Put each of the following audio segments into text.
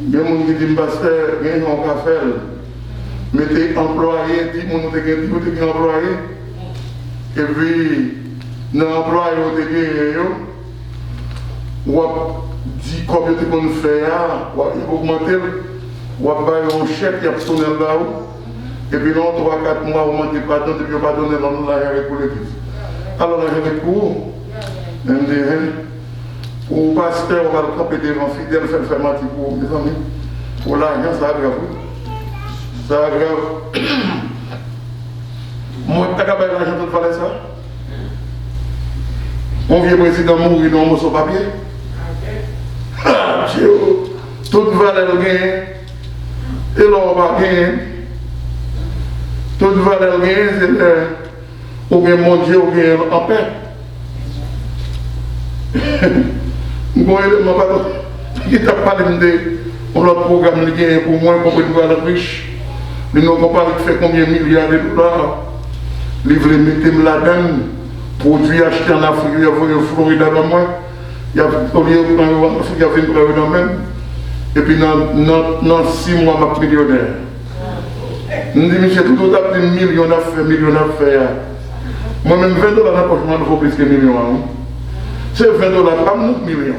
Il y a des gens qui disent, pasteur, il y a un café. Mettez employé, dit, mon employé. Et puis, dans l'employé, on dit combien de qu'on fait, on augmenter, on va un chèque, il y a sonné là-haut. Et puis, non, 3-4 mois, on ne dit pas, donc, il n'y a pas donné l'on l'argent pour l'église. Alors, là, j'ai des cours. Pour le pasteur, on va le camper devant fidèle, faire mati pour mes amis. Pour l'argent, ça aggrave. Ça aggrave. Moi, tu as qu'à faire l'argent, tu fallait ça. Mon vieux président mourit dans mon papier. Ah, Dieu, toute valeur gagne. Et l'on va gagner. Toute valeur gagne, c'est ou bien mon Dieu, ou bien en paix. Bon, il m'a pas dit, il t'a parlé de l'autre programme pour moi, pour que nous soyons riches. Mais nous avons parlé de faire combien de milliards de dollars. Ils veulent mettre là-dedans, produits achetés en Afrique, il y a en Floride avant moi. Il y a en Afrique, il y a 20 dans même. Et puis dans 6 mois, je suis millionnaire. Je dis, Michel, tout le temps, million d'affaires. Moi-même, $20 dans la poche, je faut plus que millions. C'est $20, pas $9 millions.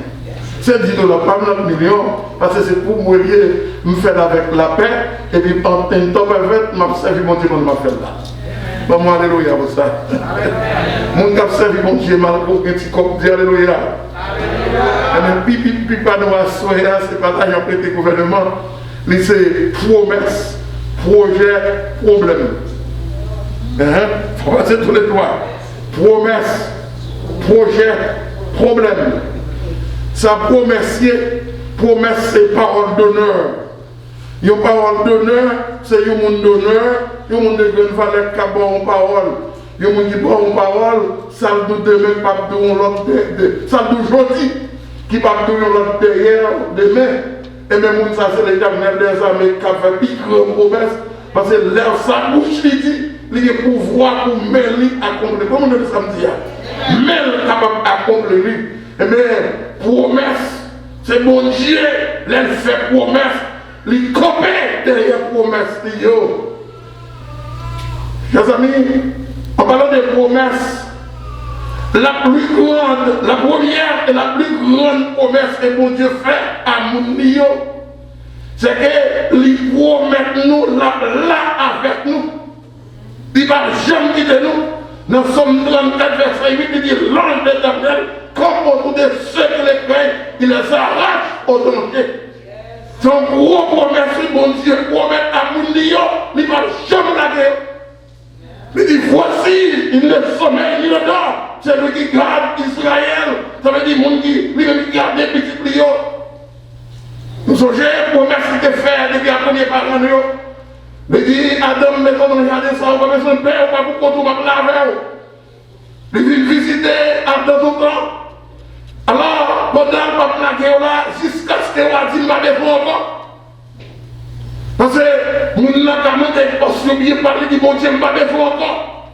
C'est $10, pas $9 millions. Parce que c'est pour moi, me faire avec la paix. Et puis, en temps, je vais servir mon Dieu comme je m'a fait là. Bon, moi, alléluia pour ça. Mon cap servi mon Dieu, mal pour un petit cop, dis alléluia. Mais pipi, pas nous assoyer, c'est pas l'argent prêté au gouvernement. C'est promesse, projet, problème. Faut passer tous les trois. Promesse, projet, problème. Sa promesse, c'est parole d'honneur. Une parole d'honneur, c'est un monde d'honneur. Un monde de grande valeur qui a bonne parole. Un monde qui a bonne parole, ça nous demain, pas de l'autre, ça nous aujourd'hui, qui pas de l'autre derrière, demain. Et même ça, c'est l'éternel des armées qui a fait une grande promesse. Parce que l'air, sa bouche, il dit, il a pouvoir pour mêler accomplir. Comment on dit ça me dit? Mêler capable d'accomplir. Et bien, promesse, c'est bon Dieu, elle fait promesse, il copie derrière promesse. Chers amis, en parlant de promesses, la plus grande, la première et la plus grande promesse que mon Dieu fait à mon Dieu, c'est qu'il promet nous là avec nous. Il ne va jamais quitter nous. Dans Somme 34, verset 8, il dit l'ange de l'Éternel, comme autour de ceux qui les craignent, il les arrache au danger. C'est un gros promesse, mon Dieu promet à mon Dieu, il ne va jamais la guerre. Il dit voici, il ne sommeille ni ne dort. C'est lui qui garde Israël. Ça veut dire mon Dieu, lui-même qui garde les petits plions. Nous sommes promesse qui était faite depuis la première parole. Il dit Adam, mais comme on regarde ça, on va mettre son père, on va pour qu'on va laver. Il dit visiter Adam tout le temps. Alors, pendant le peuple là, jusqu'à ce qu'il a dit, il m'a défendu encore. Parce que nous n'avons pas de posture bien parler du bon Dieu, il m'a défendu encore.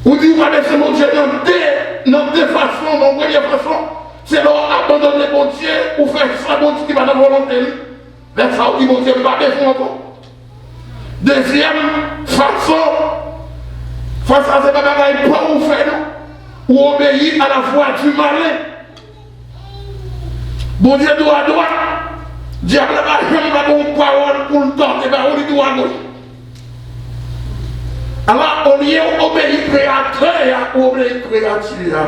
Ou dit, on va laisser mon Dieu dans deux façons, dans la première façon. C'est leur abandonner mon Dieu ou faire ça, mon Dieu qui va dans la volonté. Vers ça, on dit, mon Dieu, il m'a défendu encore. Deuxième façon, face à ces bagages, pas où faire, ou obéir à la voix du malin. Bon Dieu doit à droite, diable n'a jamais pas de parole pour le temps, et bien on dit doit à gauche. Alors, au lieu d'obéir créateur, ou obéir créature,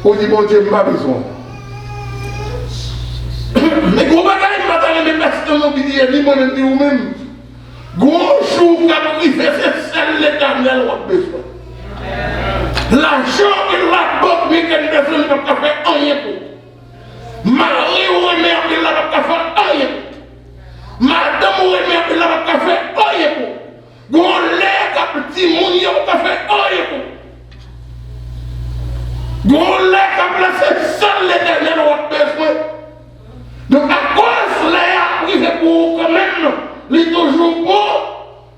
on dit bon Dieu, pas besoin. Mais gros bagages, je ne vais pas te dire, moi-même, dis vous-même. Gros jour qui a privé, c'est celle l'éternel qui a besoin. L'argent et la banque, mais qu'elle ne peut pas faire rien pour. Marie ou mère, elle ne peut pas faire rien pour. Madame ou mère, elle ne peut pas faire rien pour. Gros lait, petit moun, il ne peut pas faire rien pour. Gros lait, c'est seul l'éternel qui a besoin. Donc à cause de l'air privé pour quand même, il est toujours bon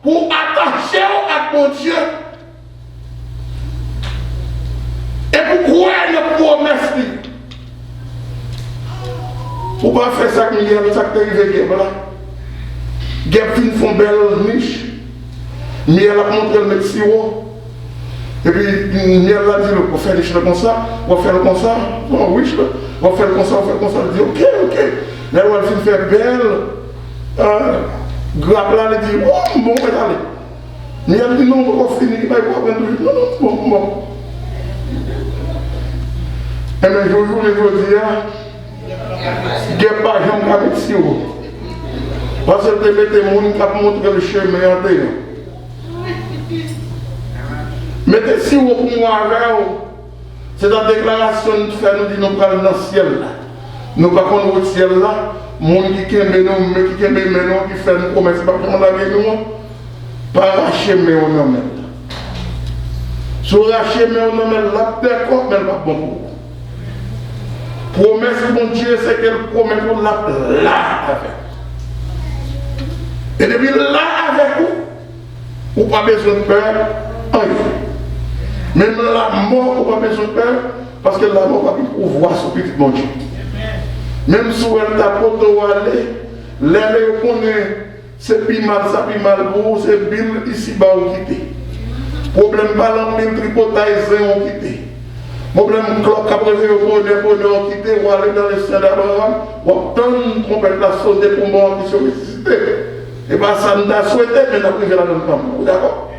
pour attacher à mon Dieu. Et pour croire une promesse. Pour pas faire ça, Miel, ça qui est arrivé, voilà. Gap fin font belle niche. Miel a montré le sirop. Et puis, Miel a dit, on va faire les choses comme ça, on va faire le comme ça. Bon, oui, on va faire le comme ça, on va faire le comme ça. Il dit, ok. Là, on va faire belle. Grappe là, il dit, oh, bon, on va aller. Miel dit, non, on va finir, il va prendre toujours. Non, bon. Et bien, je vous dis, il n'y a pas de gens avec sirop. Parce que tu mets des gens qui montrent le chemin en terre. Mettez sirop pour moi avec vous. C'est la déclaration que nous faisons, nous disons, nous allons dans le ciel. Nous ne pouvons pas dans le ciel là. Les gens qui aiment nous, qui aiment nous, qui font une promesse, pas comment la vie nous, pas arracher mes noms. Si vous arrachez mes noms, là, d'accord, mais pas bon pour vous. Promesse de mon Dieu, c'est qu'elle promet pour là avec. Et depuis là avec vous, vous n'avez pas besoin de peur, rien. Même la mort, vous n'avez pas besoin de peur, parce que la mort va pouvoir ce petit bon Dieu. Même si elle t'a porté où aller, l'air connaît, c'est plus mal, ça plus mal pour vous, c'est bien ici bas vous quitter. Problème pas l'empile tripotage, on quitte. Problème cloque après au bonheur quitter, ou aller dans les saints d'Abraham, ou obtenir trompette la sauter pour moi qui se ressuscité. Et bien ça nous a souhaité, mais nous avons privé la donne quand même. D'accord?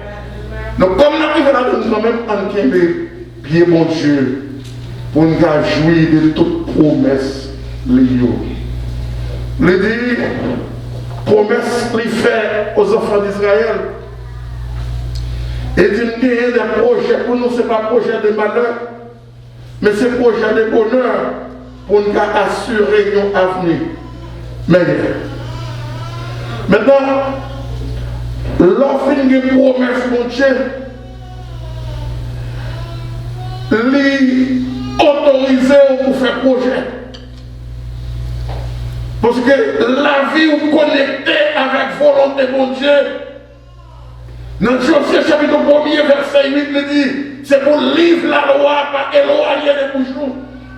Donc comme nous avons privé la donne quand même, on qui pied mon Dieu, pour nous jouir de toute promesse liée. Il dit, promesse qu'il fait aux enfants d'Israël. Et dit, il y a des projets pour nous, ce n'est pas projet de malheur, mais c'est projet de bonheur pour nous assurer un avenir meilleur. Maintenant, l'offre de promesse, mon Dieu, l'autoriser pour faire projet. Parce que la vie est connectée avec volonté de mon Dieu. Dans Josué chapitre 1er, verset 8, il dit, c'est pour livrer la loi, pas éloigner les bouchons,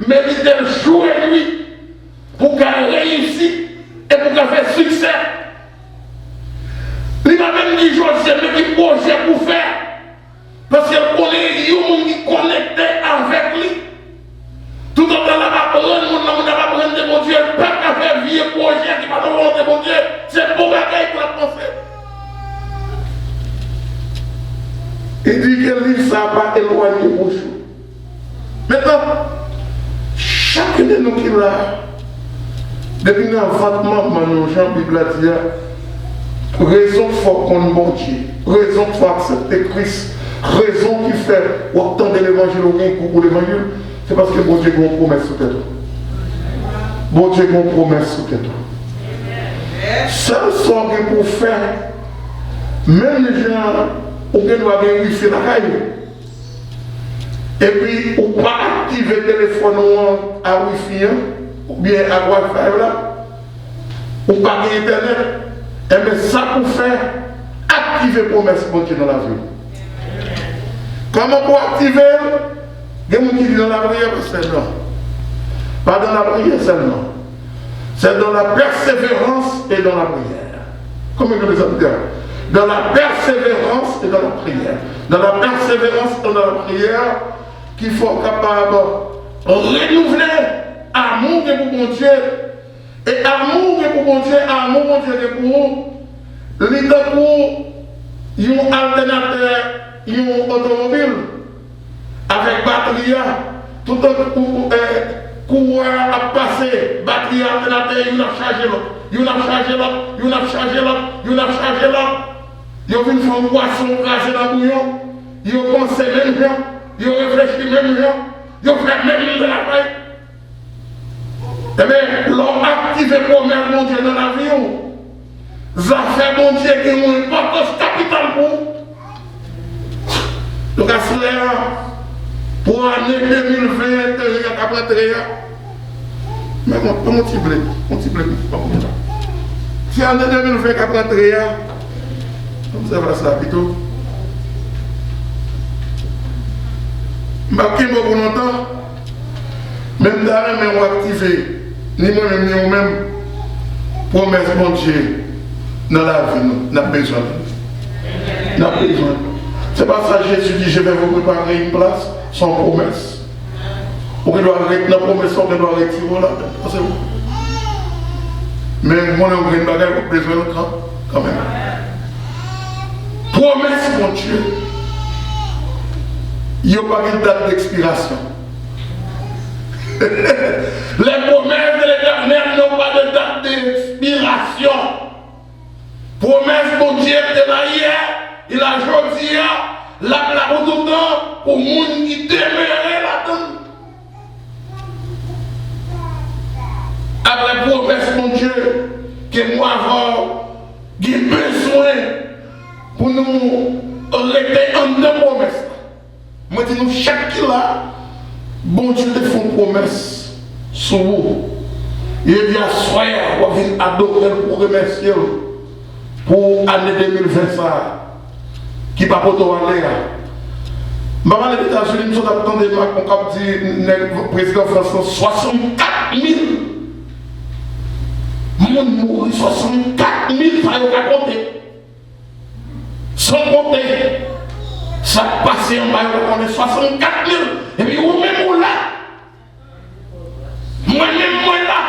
mais il dit jour et nuit, pour qu'elle réussisse et pour qu'elle fasse succès. Il m'a même dit Josué, mais qui projet pour faire, parce qu'elle connaît, il y a un monde qui est connecté avec lui. Tout le temps, elle va prendre, on va prendre de mon Dieu, pas qu'à faire vieux projet qui va de volonté de mon Dieu, c'est pour bagaille pour la penser. Il dit que lui, ça va éloigner vos choses. Maintenant, chacun de nous qui l'a, depuis l'enfantement, Jean-Bible a dit, raison forte qu'on bon Dieu, raison pour accepter Christ, raison qui fait autant de l'évangile pour l'évangile, c'est parce que bon Dieu a une promesse sur tête. Bon Dieu a une promesse sur tête. Seul sort que pour faire, même les gens, ou bien nous avons wifi la caille. Et puis, ou pas activer le téléphone à wifi, ou bien à Wi-Fi là, ou pas internet. Et bien ça pour faire, activer la promesse de Dieu dans la vie. Comment pour activer? Il y a des gens qui disent dans la prière, c'est non. Pas dans la prière seulement. C'est dans la persévérance et dans la prière. Comment je les appelle? Dans la persévérance et dans la prière. Dans la persévérance et dans la prière, qu'il faut capable de renouveler amour de pour mon Dieu. Et amour de pour mon Dieu, amour mon Dieu de pour vous. L'idée pour un alternateur, un automobile avec batterie, tout un coureur a passé, batterie alternateur, il a chargé l'autre. Il a chargé l'autre, il a chargé l'autre, il a chargé l'autre. Ils ont vu un poisson rasé dans le bouillon, ils ont pensé même gens, ils ont réfléchi même gens, ils ont fait même de la paix. Eh bien, l'ont activé pour mettre mon Dieu dans l'avion. Ça fait mon Dieu qui a une importance capitale pour vous. Donc, à cela, pour l'année 2020, il y a 4 mais mon petit blé, pas comme ça. Si l'année 2020, 4 comme ça va ça, plutôt. Je ne sais pas pour longtemps, même d'ailleurs, on va activer ni moi-même, ni vous-même, promesse bon Dieu dans la vie, nous avons besoin. Nous avons besoin. C'est pas ça Jésus dit, je vais vous préparer une place sans promesse. On doit arrêter la promesse, on doit retirer là. C'est bon. Mais moi, on a une bagarre, on a besoin de quand même. Promesse, mon Dieu. Il n'y a pas de date d'expiration. Les promesses de l'Éternel n'ont pas de date d'expiration. Promesse, mon Dieu, de la hier, il a choisi la pour tout le temps, pour les gens qui demeuraient là-dedans. Après promesse, mon Dieu, que moi avons besoin pour nous rester en deux promesses. Moi, je dis nous, chaque qui là, bon Dieu te fait une promesse sur vous. Il vient soir, on va venir adorer pour remercier pour l'année 2025 qui va pas pour aller. Maman, les États-Unis, nous sommes attendus, on a dit, le président français, 64 000. Mon mourir 64 000, ça y a compter. Sans compter, ça passe en bas, on est 64 000. Et puis, vous-même, vous là. Moi-même, moi là.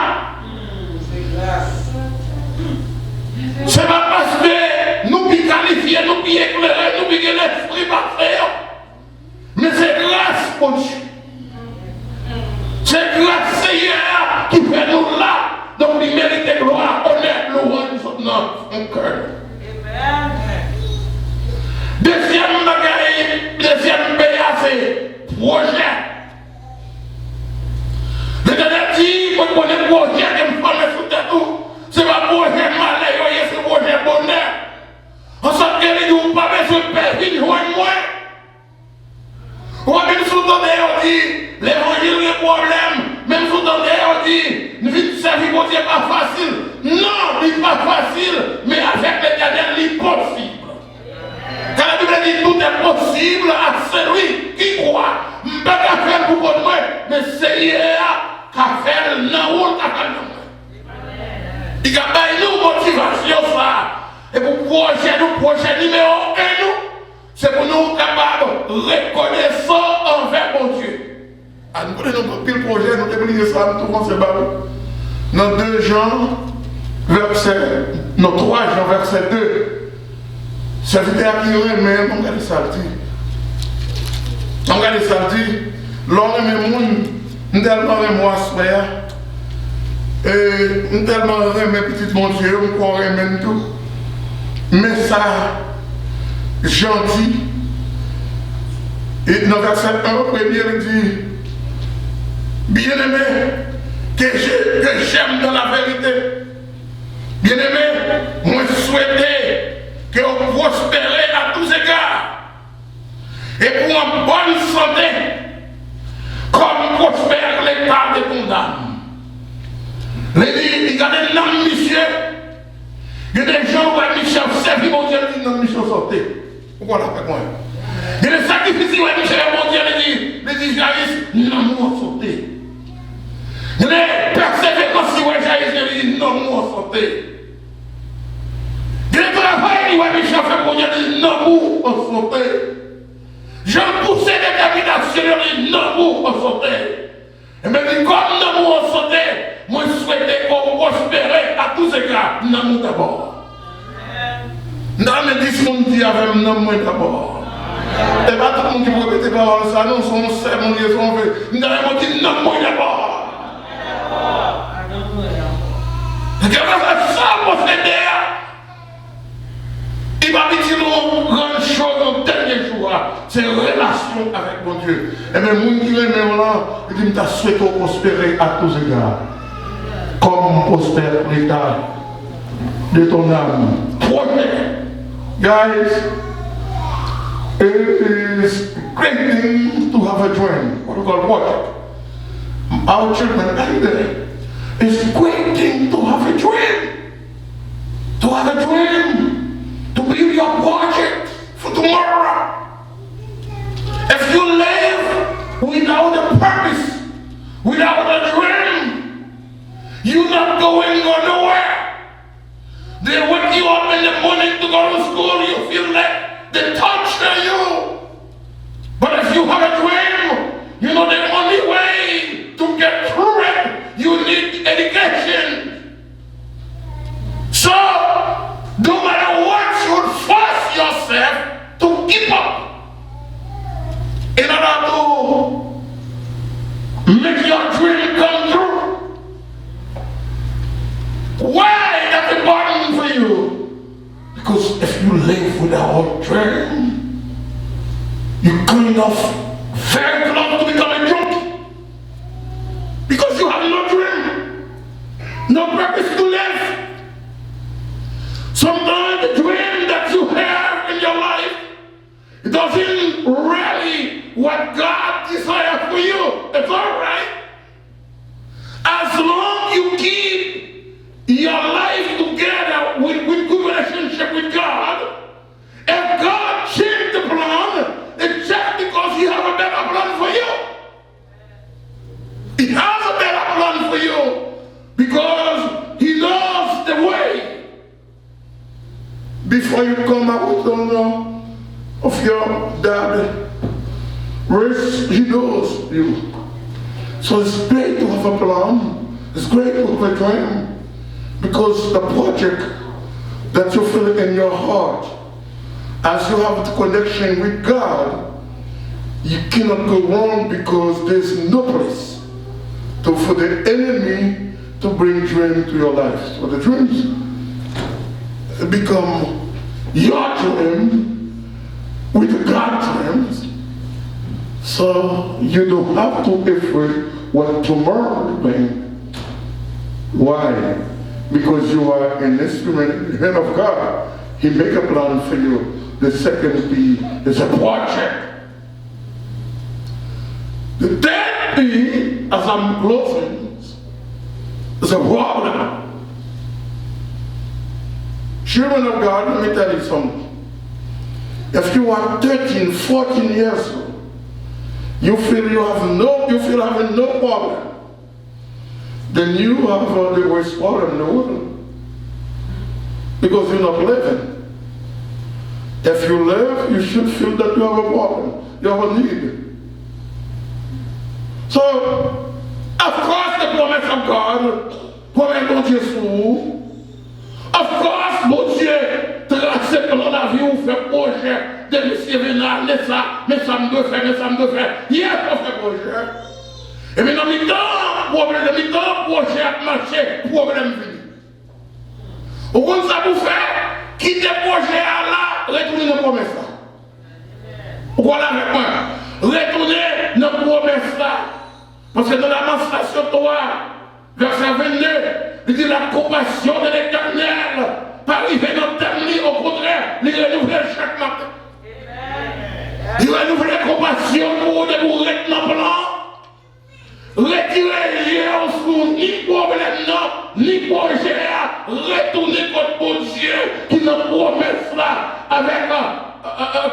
C'est pas parce que nous puis qualifiés, nous puis éclairés, nous puis l'esprit parfait. Mais c'est grâce pour Dieu. C'est grâce Seigneur qui fait nous là. Donc il mérite gloire, honneur, louange sur notre cœur. Deuxième pays, c'est projet. L'éternel dit, vous connaissez le projet qui me fait sous tout. C'est pas projet malheur, c'est projet bonheur. En sorte que les gens n'ont pas besoin de perdre, ils joignent moi. Ou même sous ton on dit, l'évangile est problème. Même sous ton on dit, nous vivons servir mon Dieu pas facile. Non, il n'est pas facile, mais avec l'Éternel, il est possible. Quand la Bible dit tout est possible à celui qui croit. Je ne peux pas faire pour moi, mais c'est hier qu'a fait le nom qu'a fait le nom. Il y a une motivation ça. Et pour projet numéro 1, c'est pour nous capables de reconnaissant envers mon Dieu. Nous connaissons pile projet, nous avons lisé ça, nous trouvons ce ballon. Dans 2 Jean, verset, non 3 Jean, verset 2. C'est l'idée qui remet, on regarde ça dit. On regarde ça dit, l'homme et le monde, nous tellement remet moi, et nous tellement remet petit mon Dieu, nous remet tout. Mais ça, gentil. Et dans le verset 1, premier, il dit, bien-aimé, que j'aime dans la vérité. Bien-aimé, moi souhaiter que vous prospérez à tous égards. Et pour une bonne santé, comme prospère l'état de ton âme. Il y a des noms monsieur. Il y a des gens où Michel servi mon Dieu, il dit non, Michel santé. Pourquoi là, avec moi? Il y a des sacrifices où Michel mon Dieu, il dit Jaïs, non, moi santé. Il y a des persévérances où Jaïs, il dit non, moi santé. Il y a des travail où Michel fait mon Dieu, il dit non, moi santé. Je poussais détermination, il dit non, moi santé. Et bien, comme non, moi santé, moi souhaitais qu'on prospère à tous égards, non, moi d'abord. Non, mais 10 personnes disent avec moi d'abord. Et pas tout le monde qui peut répéter parole ça, nous sommes servants, nous sommes faits. Nous avons dit non, moi d'abord. C'est ça, mon frère. Il va dire une grande chose au dernier jour. C'est une relation avec mon Dieu. Et même les gens qui aiment là, il dit, je souhaite prospérer à tous égards. Comme prospère l'état de ton âme. Projet. Guys, it is a great thing to have a dream. What we call project. Our children are there. It's a great thing to have a dream. To have a dream. To build your project for tomorrow. If you live without a purpose, without a dream, you're not going nowhere. They wake you up in the morning to go to school, you feel like they torture you. But if you have a dream, you know the only way to get through it, you need education. So, no matter what, you will force yourself to keep up in order to make your dream come true. Why that's important for you? Because if you live without dream, you're kind of very close to becoming drunk. Because you have no dream, no purpose to live. Sometimes the dream that you have in your life, it doesn't really what God desires for you. It's all right. As long you keep your life together with good relationship with God, if God changed the plan, it's just because He has a better plan for you. He has a better plan for you because He knows the way. Before you come out of your dad, He knows you. So it's great to have a plan. It's great to have a dream. Because the project that you feel in your heart, as you have the connection with God, you cannot go wrong because there's no place for the enemy to bring dream to your life. So the dreams become your dream with God's dreams. So you don't have to be afraid what tomorrow will bring. Why? Because you are an instrument in the hand of God. He make a plan for you. The second P is a project. The third P, as I'm closing, is a problem. Children of God, let me tell you something. If you are 13, 14 years old, you feel having no problem, then you have the worst problem in the world. Because you're not living. If you live, you should feel that you have a problem. You have a need. So, of course, the promise of God, promet bon Dieu sur vous. Of course, bon Dieu, tracé dans la vie, ou fait projet de monsieur Vénal, mais ça me faire. Hier, on fait projet. Et maintenant, projet a marché, problème fini. Au compte ça pour faire, quitter le projet là, retourner dans la promesse là. Voilà avec moi. Retourner dans la promesse là. Parce que dans la menstruation 3, verset 22, il dit la compassion de l'Éternel, pas arriver dans le dernier, au contraire, il renouvelle chaque matin. Il renouvelle la compassion pour vous rester dans le plan. Retirez les yeux ni problème non, ni projet, retournez contre mon Dieu qui nous promesse là avec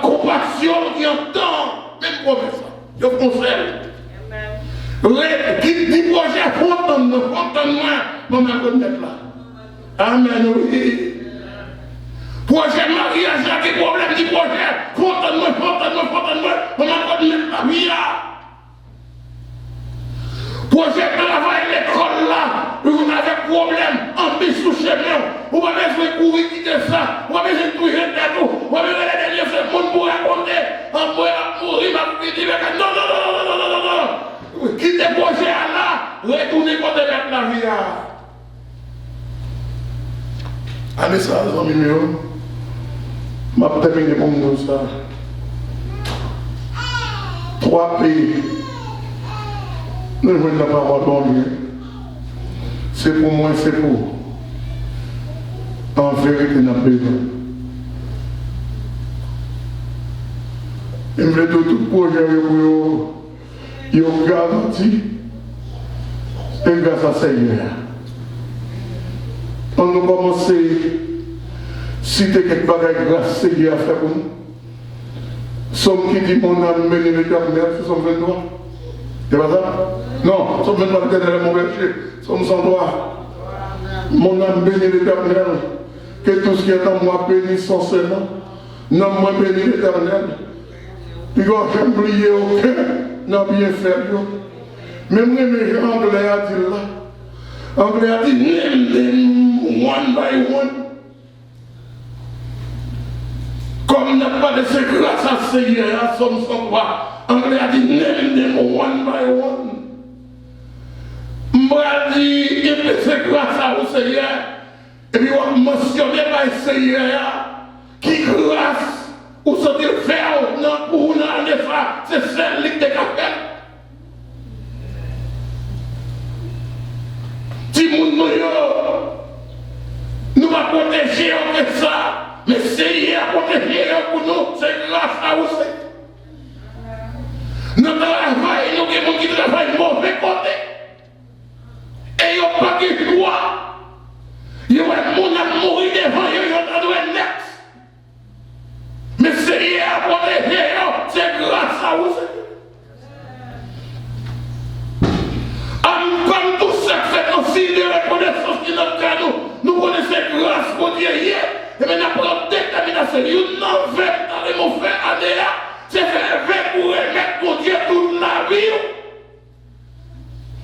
compassion qui entend, même promesse là. Je conseille. Qui projet fontaine-moi, maman connaître là. Amen, oui. Projet mariage, qui problème du projet, fontaine-moi, maman connaître là, oui. Projet travail l'école là, vous avez problème, en plus sous chemin, vous avez besoin de courir quitter ça, vous avez besoin de toucher tête, vous avez besoin de dire ce monde pour raconter, en mourir, ma vie, non. Quittez le projet là, retournez pour te mettre la vie là. Allez ça, les amis mieux, m'a terminé pour nous ça. 3 pays. Nous ne pas avoir dormi. C'est pour moi, c'est pour. En vérité, nous avons besoin. Et me dit tout projet, il a garanti. Et grâce à Seigneur. On nous commence à citer quelques bagages grâce à Seigneur a fait pour nous. Somme qui dit mon âme mène l'éternel, c'est son 23. C'est pas ça? Non, somme 23 l'éternel est mon berger, somme 103. Mon âme bénit l'Éternel. Que tout ce qui est en moi bénisse son Seigneur. Non, moi bénis l'Éternel. Puis quand j'aime oublier aucun, non bien faire. Même les Anglais a dit là. Anglais a dit, name them one by one. Comme n'a pas de secret grâce à Seigneur, à Somme 103. Anglais a dit, name them one by one. M'a dit, c'est grâce à vous Seigneur. Et puis on mentionne par le Seigneur qui grâce ou ce qu'il fait pour nous en ça, c'est celle qui te capelle. Si nous va protéger de ça, mais Seigneur protéger pour nous, c'est grâce à vous. Nous travaillons, nous avons qui travaillent mauvais côté. Et ils n'ont pas de droit. Ils ont mourir devant eux, ils ont un net. Mais Seigneur, protéger, c'est grâce à vous. Comme tout ça fait aussi de reconnaissance qui notre cas, nous connaissons grâce pour Dieu hier. Et maintenant, pour notre détermination, nous n'en fait dans les mauvais années, c'est faire pour remettre pour Dieu toute la vie.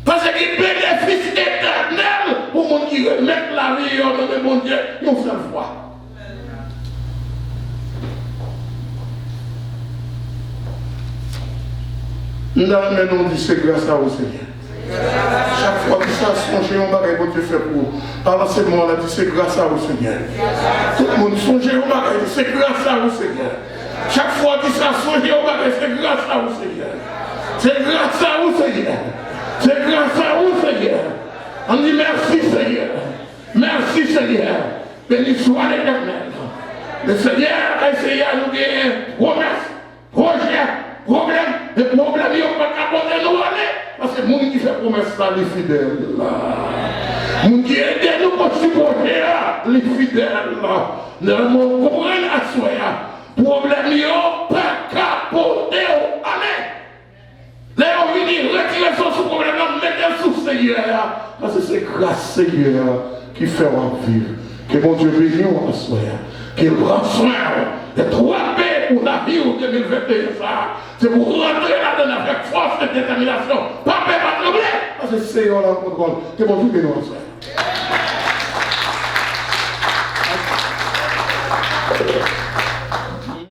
Parce qu'il bénéfice éternel pour les gens qui remettent la vie dans le bon Dieu une seule fois. Nous dit c'est grâce à vous Seigneur. Chaque fois que ça songe un bagage que Dieu fait pour alors c'est moi là dit c'est grâce à vous Seigneur. Tout le monde songe un bagage c'est grâce à vous Seigneur. Chaque fois que ça songe un bagage c'est grâce à vous Seigneur. C'est grâce à vous Seigneur. C'est grâce à vous Seigneur. On dit merci Seigneur. Merci Seigneur. Béni soit l'Éternel. Le Seigneur a essayé à nous dire promesse, projet, problème, et problème il n'y a pas qu'à porter nous aller. Parce que les gens qui fait promesse là, les fidèles là. Les gens qui aident nous pour supporter là, les fidèles là. Nous comprenons à soi. Problème il n'y a pas qu'à porter. Amen. Là, on vient retirer son problème, mettre sous Seigneur. Parce que c'est grâce Seigneur qui fait en vivre. Que mon Dieu bénisse en soi. Qu'il prend soin de trois paix pour la vie en 2021. C'est pour rentrer là-dedans avec force et détermination. Pas peur, pas troubler. Parce que c'est Seigneur là contrôle. Que mon Dieu bénisse en soi.